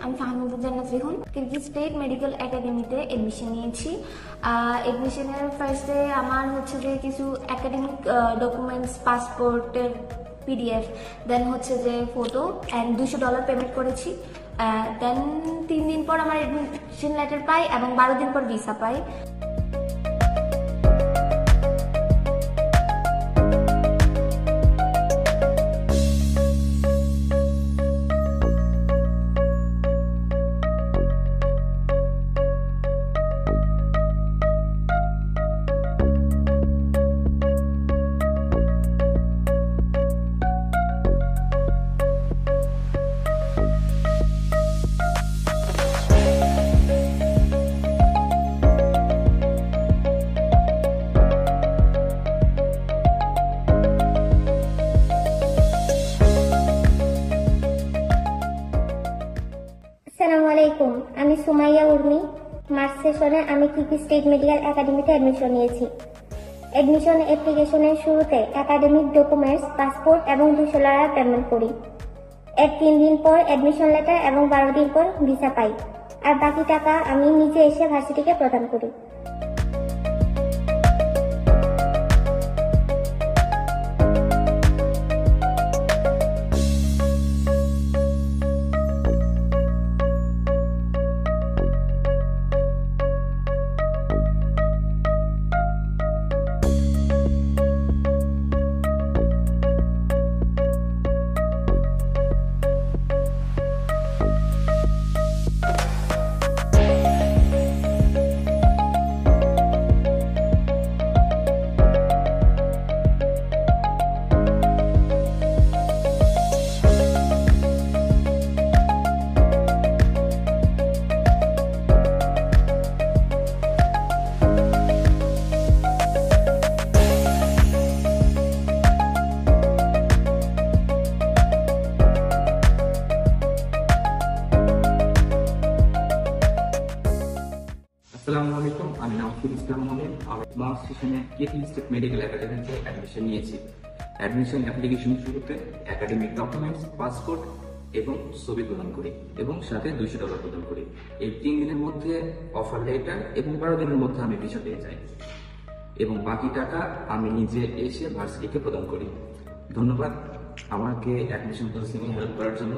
আমি ফাহমিদা জান্নাত রিহুন Kyrgyz state medical একাডেমিতে এডমিশন নিয়েছি। এডমিশনের ফার্স্টে আমার হচ্ছে যে কিছু একাডেমিক ডকুমেন্টস, পাসপোর্টের PDF, দেন হচ্ছে যে ফটো অ্যান্ড $200 পেমেন্ট করেছি। দেন 3 দিন পর আমার এডমিশন লেটার পাই এবং 12 দিন পর ভিসা পাই। আসসালামু আলাইকুম, আমি সুমাইয়া উর্মি। মার্চ সেশনে আমি কিরগিজ স্টেট মেডিকেল একাডেমিতে অ্যাডমিশন নিয়েছি। অ্যাডমিশন অ্যাপ্লিকেশনের শুরুতে একাডেমিক ডকুমেন্টস, পাসপোর্ট এবং $200 পেমেন্ট করি। 3 দিন পর অ্যাডমিশন লেটার এবং 12 দিন পর ভিসা পাই। আর বাকি টাকা আমি নিজে এসে ভার্সিটিকে প্রদান করি। আসসালামু আলাইকুম, আমি নাওফিল ইসলাম মোহাম্মদ। আমি মার্চ সেশনে কিরগিজ স্টেট মেডিকেল একাডেমিতে অ্যাডমিশন নিয়েছি। অ্যাডমিশন অ্যাপ্লিকেশন শুরুতে একাডেমিক ডকুমেন্টস, পাসপোর্ট এবং ছবি প্রদান করি এবং সাথে $200 প্রদান করি। এই 3 দিনের মধ্যে অফার লেটার এবং 12 দিনের মধ্যে আমি ভিসা পেয়ে যাই এবং বাকি টাকা আমি নিজে এসে ভার্সিটিকে প্রদান করি। ধন্যবাদ আমাকে অ্যাডমিশন প্রসেসিংয়ে হেল্প করার জন্য।